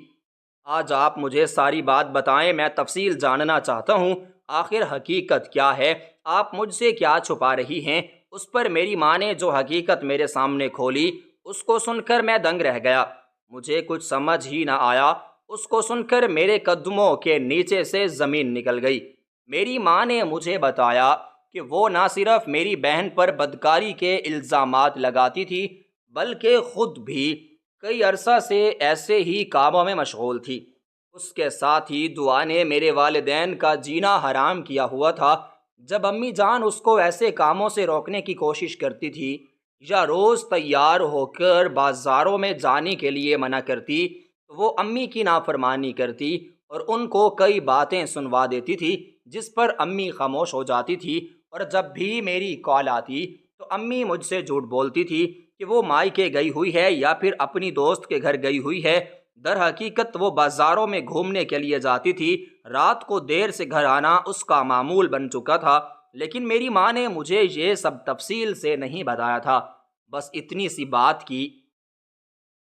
آج آپ مجھے ساری بات بتائیں، میں تفصیل جاننا چاہتا ہوں۔ آخر حقیقت کیا ہے؟ آپ مجھ سے کیا چھپا رہی ہیں؟ اس پر میری ماں نے جو حقیقت میرے سامنے کھولی، اس کو سن کر میں دنگ رہ گیا۔ مجھے کچھ سمجھ ہی نہ آیا۔ اس کو سن کر میرے قدموں کے نیچے سے زمین نکل گئی۔ میری ماں نے مجھے بتایا کہ وہ نہ صرف میری بہن پر بدکاری کے الزامات لگاتی تھی بلکہ خود بھی کئی عرصہ سے ایسے ہی کاموں میں مشغول تھی۔ اس کے ساتھ ہی دعا نے میرے والدین کا جینا حرام کیا ہوا تھا۔ جب امی جان اس کو ایسے کاموں سے روکنے کی کوشش کرتی تھی یا روز تیار ہو کر بازاروں میں جانے کے لیے منع کرتی تو وہ امی کی نافرمانی کرتی اور ان کو کئی باتیں سنوا دیتی تھی جس پر امی خاموش ہو جاتی تھی۔ اور جب بھی میری کال آتی تو امی مجھ سے جھوٹ بولتی تھی کہ وہ مائکے گئی ہوئی ہے یا پھر اپنی دوست کے گھر گئی ہوئی ہے۔ در حقیقت وہ بازاروں میں گھومنے کے لیے جاتی تھی۔ رات کو دیر سے گھر آنا اس کا معمول بن چکا تھا، لیکن میری ماں نے مجھے یہ سب تفصیل سے نہیں بتایا تھا، بس اتنی سی بات کی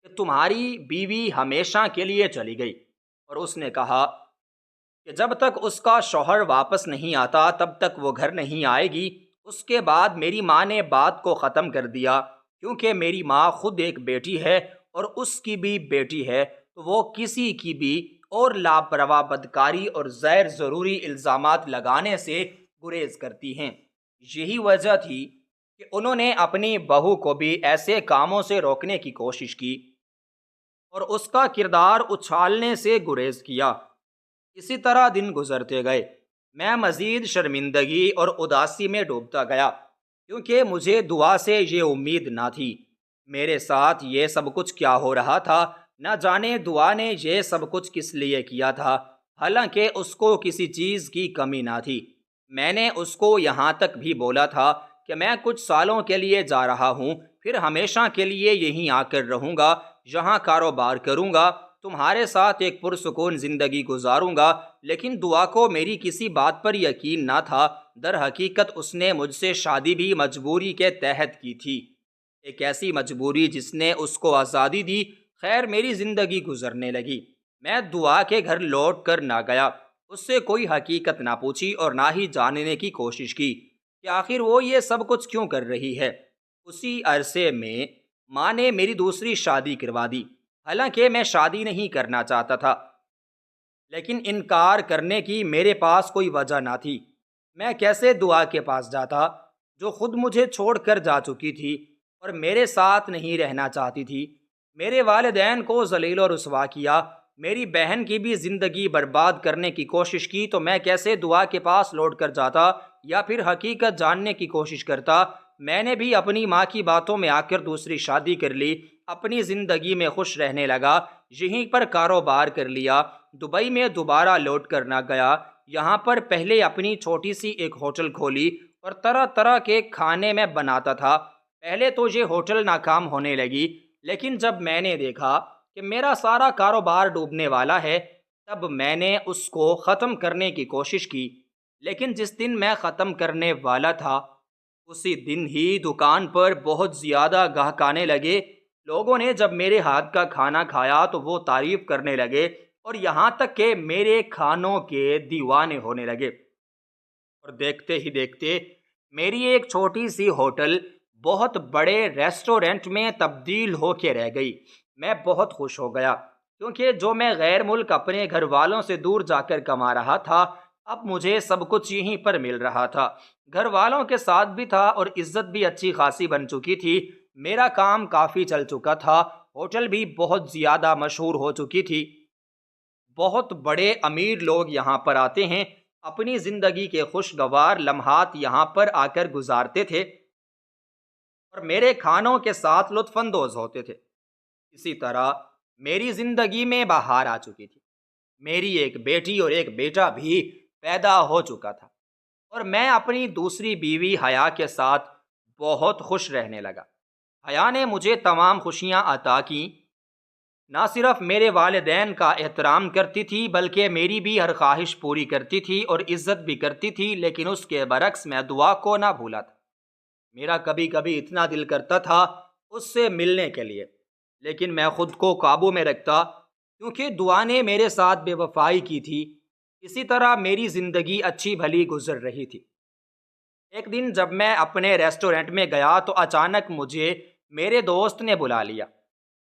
کہ تمہاری بیوی ہمیشہ کے لیے چلی گئی، اور اس نے کہا کہ جب تک اس کا شوہر واپس نہیں آتا تب تک وہ گھر نہیں آئے گی۔ اس کے بعد میری ماں نے بات کو ختم کر دیا، کیونکہ میری ماں خود ایک بیٹی ہے اور اس کی بھی بیٹی ہے، تو وہ کسی کی بھی اور لاپرواہ بدکاری اور غیر ضروری الزامات لگانے سے گریز کرتی ہیں۔ یہی وجہ تھی کہ انہوں نے اپنی بہو کو بھی ایسے کاموں سے روکنے کی کوشش کی اور اس کا کردار اچھالنے سے گریز کیا۔ اسی طرح دن گزرتے گئے، میں مزید شرمندگی اور اداسی میں ڈوبتا گیا، کیونکہ مجھے دعا سے یہ امید نہ تھی۔ میرے ساتھ یہ سب کچھ کیا ہو رہا تھا؟ نہ جانے دعا نے یہ سب کچھ کس لیے کیا تھا، حالانکہ اس کو کسی چیز کی کمی نہ تھی۔ میں نے اس کو یہاں تک بھی بولا تھا کہ میں کچھ سالوں کے لیے جا رہا ہوں، پھر ہمیشہ کے لیے یہیں آ کر رہوں گا، یہاں کاروبار کروں گا، تمہارے ساتھ ایک پرسکون زندگی گزاروں گا۔ لیکن دعا کو میری کسی بات پر یقین نہ تھا۔ در حقیقت اس نے مجھ سے شادی بھی مجبوری کے تحت کی تھی، ایک ایسی مجبوری جس نے اس کو آزادی دی۔ خیر، میری زندگی گزرنے لگی۔ میں دعا کے گھر لوٹ کر نہ گیا، اس سے کوئی حقیقت نہ پوچھی اور نہ ہی جاننے کی کوشش کی کہ آخر وہ یہ سب کچھ کیوں کر رہی ہے۔ اسی عرصے میں ماں نے میری دوسری شادی کروا دی، حالانکہ میں شادی نہیں کرنا چاہتا تھا، لیکن انکار کرنے کی میرے پاس کوئی وجہ نہ تھی۔ میں کیسے دعا کے پاس جاتا جو خود مجھے چھوڑ کر جا چکی تھی اور میرے ساتھ نہیں رہنا چاہتی تھی؟ میرے والدین کو ذلیل و رسوا کیا، میری بہن کی بھی زندگی برباد کرنے کی کوشش کی، تو میں کیسے دعا کے پاس لوٹ کر جاتا یا پھر حقیقت جاننے کی کوشش کرتا؟ میں نے بھی اپنی ماں کی باتوں میں آ کر دوسری شادی کر لی، اپنی زندگی میں خوش رہنے لگا، یہیں پر کاروبار کر لیا، دبئی میں دوبارہ لوٹ کر نہ گیا۔ یہاں پر پہلے اپنی چھوٹی سی ایک ہوٹل کھولی اور طرح طرح کے کھانے میں بناتا تھا۔ پہلے تو یہ ہوٹل ناکام ہونے لگی، لیکن جب میں نے دیکھا کہ میرا سارا کاروبار ڈوبنے والا ہے تب میں نے اس کو ختم کرنے کی کوشش کی۔ لیکن جس دن میں ختم کرنے والا تھا اسی دن ہی دکان پر بہت زیادہ گاہک آنے لگے۔ لوگوں نے جب میرے ہاتھ کا کھانا کھایا تو وہ تعریف کرنے لگے اور یہاں تک کہ میرے کھانوں کے دیوانے ہونے لگے، اور دیکھتے ہی دیکھتے میری ایک چھوٹی سی ہوٹل بہت بڑے ریسٹورنٹ میں تبدیل ہو کے رہ گئی۔ میں بہت خوش ہو گیا کیونکہ جو میں غیر ملک اپنے گھر والوں سے دور جا کر کما رہا تھا، اب مجھے سب کچھ یہیں پر مل رہا تھا۔ گھر والوں کے ساتھ بھی تھا اور عزت بھی اچھی خاصی بن چکی تھی۔ میرا کام کافی چل چکا تھا، ہوٹل بھی بہت زیادہ مشہور ہو چکی تھی۔ بہت بڑے امیر لوگ یہاں پر آتے ہیں، اپنی زندگی کے خوشگوار لمحات یہاں پر آ کر گزارتے تھے اور میرے کھانوں کے ساتھ لطف اندوز ہوتے تھے۔ اسی طرح میری زندگی میں بہار آ چکی تھی۔ میری ایک بیٹی اور ایک بیٹا بھی پیدا ہو چکا تھا اور میں اپنی دوسری بیوی حیا کے ساتھ بہت خوش رہنے لگا۔ حیا نے مجھے تمام خوشیاں عطا کیں۔ نہ صرف میرے والدین کا احترام کرتی تھی بلکہ میری بھی ہر خواہش پوری کرتی تھی اور عزت بھی کرتی تھی، لیکن اس کے برعکس میں دعا کو نہ بھولا تھا۔ میرا کبھی کبھی اتنا دل کرتا تھا اس سے ملنے کے لیے، لیکن میں خود کو قابو میں رکھتا کیونکہ دعا نے میرے ساتھ بے وفائی کی تھی۔ اسی طرح میری زندگی اچھی بھلی گزر رہی تھی۔ ایک دن جب میں اپنے ریسٹورنٹ میں گیا تو اچانک مجھے میرے دوست نے بلا لیا۔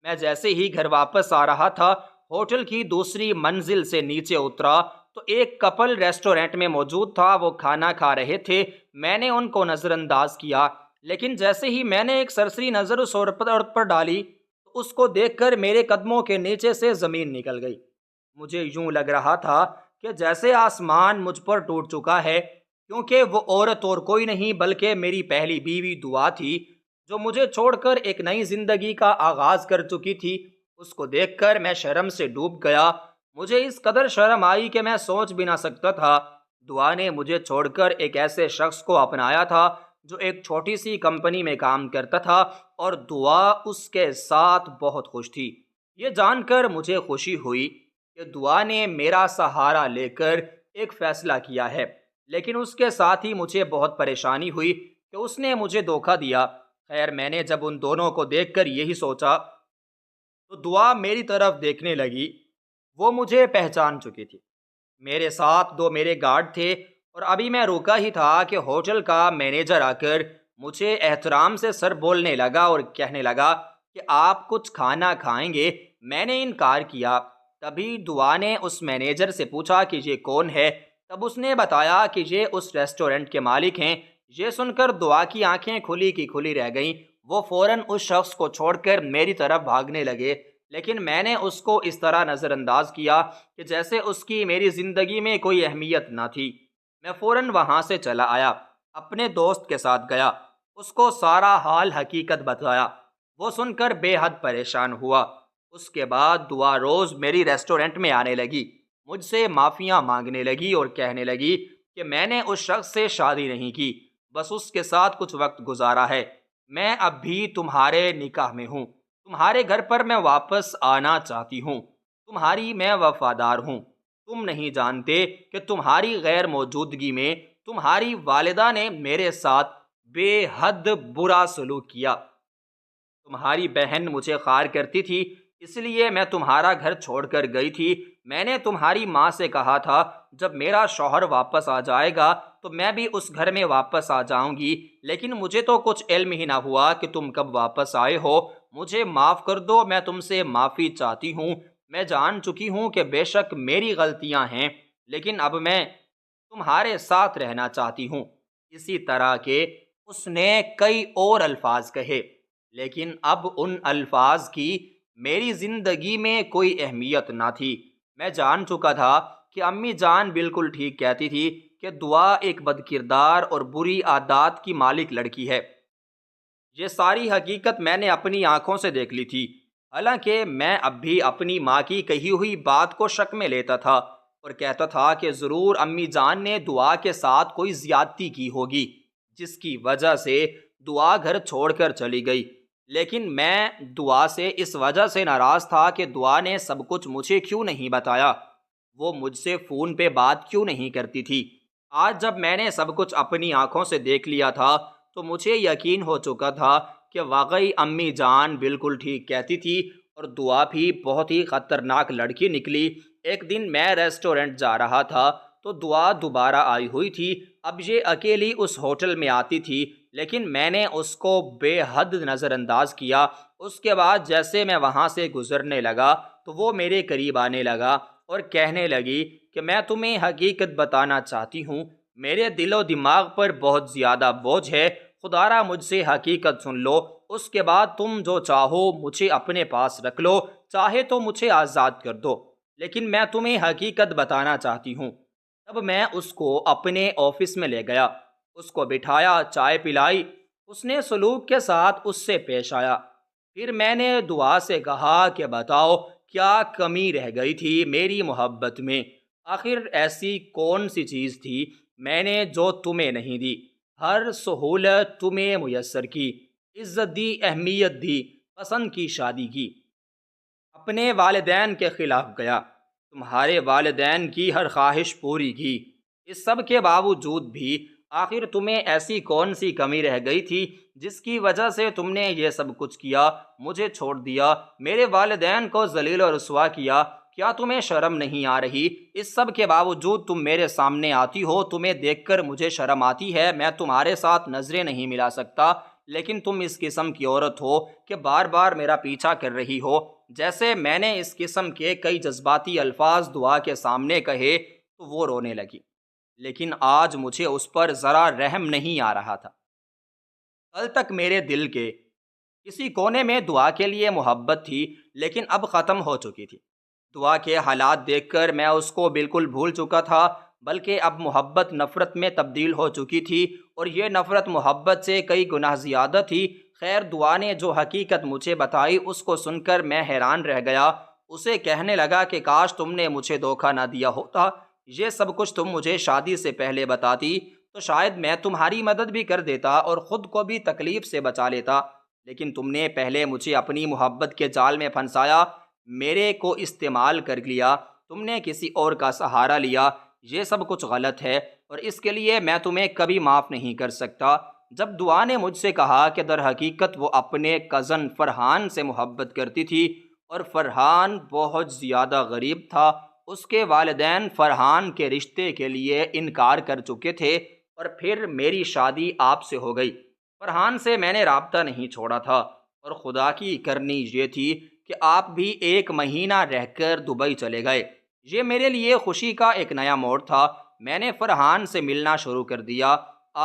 میں جیسے ہی گھر واپس آ رہا تھا، ہوٹل کی دوسری منزل سے نیچے اترا تو ایک کپل ریسٹورنٹ میں موجود تھا۔ وہ کھانا کھا رہے تھے۔ میں نے ان کو نظر انداز کیا، لیکن جیسے ہی میں نے ایک سرسری نظر اس عورت پر ڈالی تو اس کو دیکھ کر میرے قدموں کے نیچے سے زمین نکل گئی۔ مجھے یوں لگ رہا تھا کہ جیسے آسمان مجھ پر ٹوٹ چکا ہے، کیونکہ وہ عورت اور کوئی نہیں بلکہ میری پہلی بیوی دعا تھی، جو مجھے چھوڑ کر ایک نئی زندگی کا آغاز کر چکی تھی۔ اس کو دیکھ کر میں شرم سے ڈوب گیا۔ مجھے اس قدر شرم آئی کہ میں سوچ بھی نہ سکتا تھا۔ دعا نے مجھے چھوڑ کر ایک ایسے شخص کو اپنایا تھا جو ایک چھوٹی سی کمپنی میں کام کرتا تھا اور دعا اس کے ساتھ بہت خوش تھی۔ یہ جان کر مجھے خوشی ہوئی کہ دعا نے میرا سہارا لے کر ایک فیصلہ کیا ہے، لیکن اس کے ساتھ ہی مجھے بہت پریشانی ہوئی کہ اس نے مجھے دھوکہ دیا۔ خیر، میں نے جب ان دونوں کو دیکھ کر یہی سوچا تو دعا میری طرف دیکھنے لگی۔ وہ مجھے پہچان چکی تھی۔ میرے ساتھ دو میرے گارڈ تھے اور ابھی میں روکا ہی تھا کہ ہوٹل کا مینیجر آ کر مجھے احترام سے سر بولنے لگا اور کہنے لگا کہ آپ کچھ کھانا کھائیں گے؟ میں نے انکار کیا۔ تبھی دعا نے اس مینیجر سے پوچھا کہ یہ کون ہے؟ تب اس نے بتایا کہ یہ اس ریسٹورنٹ کے مالک ہیں۔ یہ سن کر دعا کی آنکھیں کھلی کی کھلی رہ گئیں۔ وہ فوراً اس شخص کو چھوڑ کر میری طرف بھاگنے لگے، لیکن میں نے اس کو اس طرح نظر انداز کیا کہ جیسے اس کی میری زندگی میں کوئی اہمیت نہ تھی۔ میں فوراً وہاں سے چلا آیا، اپنے دوست کے ساتھ گیا، اس کو سارا حال حقیقت بتایا۔ وہ سن کر بے حد پریشان ہوا۔ اس کے بعد دعا روز میری ریسٹورنٹ میں آنے لگی، مجھ سے معافیاں مانگنے لگی اور کہنے لگی کہ میں نے اس شخص سے شادی نہیں کی، بس اس کے ساتھ کچھ وقت گزارا ہے۔ میں اب بھی تمہارے نکاح میں ہوں، تمہارے گھر پر میں واپس آنا چاہتی ہوں، تمہاری میں وفادار ہوں۔ تم نہیں جانتے کہ تمہاری غیر موجودگی میں تمہاری والدہ نے میرے ساتھ بے حد برا سلوک کیا۔ تمہاری بہن مجھے خوار کرتی تھی، اس لیے میں تمہارا گھر چھوڑ کر گئی تھی۔ میں نے تمہاری ماں سے کہا تھا جب میرا شوہر واپس آ جائے گا تو میں بھی اس گھر میں واپس آ جاؤں گی، لیکن مجھے تو کچھ علم ہی نہ ہوا کہ تم کب واپس آئے ہو۔ مجھے معاف کر دو، میں تم سے معافی چاہتی ہوں۔ میں جان چکی ہوں کہ بے شک میری غلطیاں ہیں، لیکن اب میں تمہارے ساتھ رہنا چاہتی ہوں۔ اسی طرح کے اس نے کئی اور الفاظ کہے، لیکن اب ان الفاظ کی میری زندگی میں کوئی اہمیت نہ تھی۔ میں جان چکا تھا کہ امی جان بالکل ٹھیک کہتی تھی کہ دعا ایک بدکردار اور بری عادات کی مالک لڑکی ہے۔ یہ ساری حقیقت میں نے اپنی آنکھوں سے دیکھ لی تھی، حالانکہ میں اب بھی اپنی ماں کی کہی ہوئی بات کو شک میں لیتا تھا اور کہتا تھا کہ ضرور امی جان نے دعا کے ساتھ کوئی زیادتی کی ہوگی جس کی وجہ سے دعا گھر چھوڑ کر چلی گئی۔ لیکن میں دعا سے اس وجہ سے ناراض تھا کہ دعا نے سب کچھ مجھے کیوں نہیں بتایا، وہ مجھ سے فون پہ بات کیوں نہیں کرتی تھی۔ آج جب میں نے سب کچھ اپنی آنکھوں سے دیکھ لیا تھا تو مجھے یقین ہو چکا تھا کہ واقعی امی جان بالکل ٹھیک کہتی تھی اور دعا بھی بہت ہی خطرناک لڑکی نکلی۔ ایک دن میں ریسٹورنٹ جا رہا تھا تو دعا دوبارہ آئی ہوئی تھی۔ اب یہ اکیلی اس ہوٹل میں آتی تھی، لیکن میں نے اس کو بے حد نظر انداز کیا۔ اس کے بعد جیسے میں وہاں سے گزرنے لگا تو وہ میرے قریب آنے لگا اور کہنے لگی کہ میں تمہیں حقیقت بتانا چاہتی ہوں، میرے دل و دماغ پر بہت زیادہ بوجھ ہے، خدا را مجھ سے حقیقت سن لو، اس کے بعد تم جو چاہو مجھے اپنے پاس رکھ لو، چاہے تو مجھے آزاد کر دو، لیکن میں تمہیں حقیقت بتانا چاہتی ہوں۔ تب میں اس کو اپنے آفس میں لے گیا، اس کو بٹھایا، چائے پلائی، اس نے سلوک کے ساتھ اس سے پیش آیا۔ پھر میں نے دعا سے کہا کہ بتاؤ کیا کمی رہ گئی تھی میری محبت میں؟ آخر ایسی کون سی چیز تھی میں نے جو تمہیں نہیں دی؟ ہر سہولت تمہیں میسر کی، عزت دی، اہمیت دی، پسند کی شادی کی، اپنے والدین کے خلاف گیا، تمہارے والدین کی ہر خواہش پوری کی۔ اس سب کے باوجود بھی آخر تمہیں ایسی کون سی کمی رہ گئی تھی جس کی وجہ سے تم نے یہ سب کچھ کیا، مجھے چھوڑ دیا، میرے والدین کو ذلیل و رسوا کیا؟ کیا تمہیں شرم نہیں آ رہی؟ اس سب کے باوجود تم میرے سامنے آتی ہو، تمہیں دیکھ کر مجھے شرم آتی ہے، میں تمہارے ساتھ نظریں نہیں ملا سکتا، لیکن تم اس قسم کی عورت ہو کہ بار بار میرا پیچھا کر رہی ہو۔ جیسے میں نے اس قسم کے کئی جذباتی الفاظ دعا کے سامنے کہے تو وہ رونے لگی، لیکن آج مجھے اس پر ذرا رحم نہیں آ رہا تھا۔ کل تک میرے دل کے کسی کونے میں دعا کے لیے محبت تھی، لیکن اب ختم ہو چکی تھی۔ دعا کے حالات دیکھ کر میں اس کو بالکل بھول چکا تھا، بلکہ اب محبت نفرت میں تبدیل ہو چکی تھی، اور یہ نفرت محبت سے کئی گنا زیادہ تھی۔ خیر، دعا نے جو حقیقت مجھے بتائی اس کو سن کر میں حیران رہ گیا۔ اسے کہنے لگا کہ کاش تم نے مجھے دھوکہ نہ دیا ہوتا، یہ سب کچھ تم مجھے شادی سے پہلے بتاتی تو شاید میں تمہاری مدد بھی کر دیتا اور خود کو بھی تکلیف سے بچا لیتا، لیکن تم نے پہلے مجھے اپنی محبت کے جال میں پھنسایا، میرے کو استعمال کر لیا، تم نے کسی اور کا سہارا لیا، یہ سب کچھ غلط ہے اور اس کے لیے میں تمہیں کبھی معاف نہیں کر سکتا۔ جب دعا نے مجھ سے کہا کہ در حقیقت وہ اپنے کزن فرحان سے محبت کرتی تھی اور فرحان بہت زیادہ غریب تھا، اس کے والدین فرحان کے رشتے کے لیے انکار کر چکے تھے، اور پھر میری شادی آپ سے ہو گئی۔ فرحان سے میں نے رابطہ نہیں چھوڑا تھا، اور خدا کی کرنی یہ تھی کہ آپ بھی 1 مہینہ رہ کر دبئی چلے گئے۔ یہ میرے لیے خوشی کا ایک نیا موڑ تھا۔ میں نے فرحان سے ملنا شروع کر دیا۔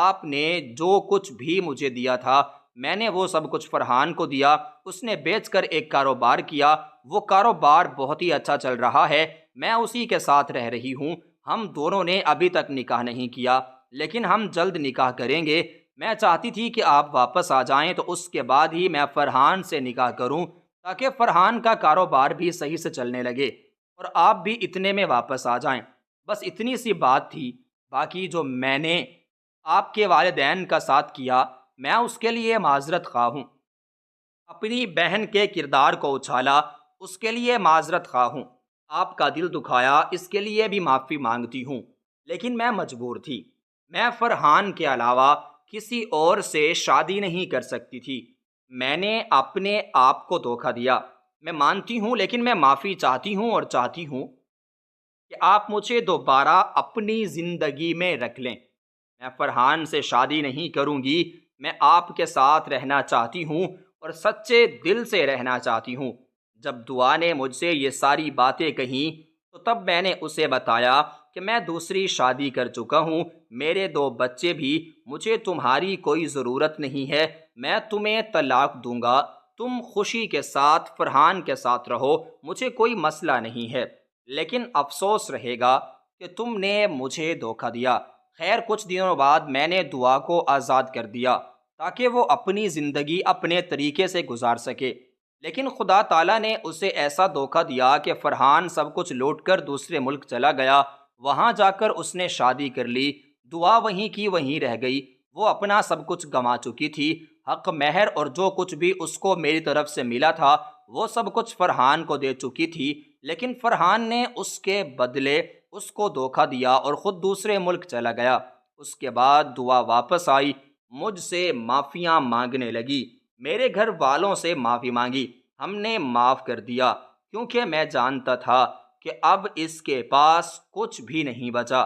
آپ نے جو کچھ بھی مجھے دیا تھا میں نے وہ سب کچھ فرحان کو دیا۔ اس نے بیچ کر ایک کاروبار کیا، وہ کاروبار بہت ہی اچھا چل رہا ہے، میں اسی کے ساتھ رہ رہی ہوں۔ ہم دونوں نے ابھی تک نکاح نہیں کیا، لیکن ہم جلد نکاح کریں گے۔ میں چاہتی تھی کہ آپ واپس آ جائیں تو اس کے بعد ہی میں فرحان سے نکاح کروں، تاکہ فرحان کا کاروبار بھی صحیح سے چلنے لگے اور آپ بھی اتنے میں واپس آ جائیں۔ بس اتنی سی بات تھی، باقی جو میں نے آپ کے والدین کا ساتھ کیا میں اس کے لیے معذرت خواہ ہوں۔ اپنی بہن کے کردار کو اچھالا، اس کے لیے معذرت خواہ ہوں۔ آپ کا دل دکھایا، اس کے لیے بھی معافی مانگتی ہوں، لیکن میں مجبور تھی۔ میں فرحان کے علاوہ کسی اور سے شادی نہیں کر سکتی تھی۔ میں نے اپنے آپ کو دھوکہ دیا، میں مانتی ہوں، لیکن میں معافی چاہتی ہوں اور چاہتی ہوں کہ آپ مجھے دوبارہ اپنی زندگی میں رکھ لیں۔ میں فرحان سے شادی نہیں کروں گی، میں آپ کے ساتھ رہنا چاہتی ہوں اور سچے دل سے رہنا چاہتی ہوں۔ جب دعا نے مجھ سے یہ ساری باتیں کہیں تو تب میں نے اسے بتایا کہ میں دوسری شادی کر چکا ہوں، میرے 2 بچے بھی، مجھے تمہاری کوئی ضرورت نہیں ہے، میں تمہیں طلاق دوں گا، تم خوشی کے ساتھ فرحان کے ساتھ رہو، مجھے کوئی مسئلہ نہیں ہے، لیکن افسوس رہے گا کہ تم نے مجھے دھوکہ دیا۔ خیر، کچھ دنوں بعد میں نے دعا کو آزاد کر دیا تاکہ وہ اپنی زندگی اپنے طریقے سے گزار سکے، لیکن خدا تعالیٰ نے اسے ایسا دھوکہ دیا کہ فرحان سب کچھ لوٹ کر دوسرے ملک چلا گیا۔ وہاں جا کر اس نے شادی کر لی، دعا وہیں کی وہیں رہ گئی۔ وہ اپنا سب کچھ گنوا چکی تھی، حق مہر اور جو کچھ بھی اس کو میری طرف سے ملا تھا وہ سب کچھ فرحان کو دے چکی تھی، لیکن فرحان نے اس کے بدلے اس کو دھوکہ دیا اور خود دوسرے ملک چلا گیا۔ اس کے بعد دعا واپس آئی، مجھ سے معافیاں مانگنے لگی، میرے گھر والوں سے معافی مانگی، ہم نے معاف کر دیا، کیونکہ میں جانتا تھا کہ اب اس کے پاس کچھ بھی نہیں بچا۔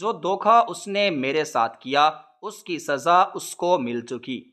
جو دھوکہ اس نے میرے ساتھ کیا اس کی سزا اس کو مل چکی۔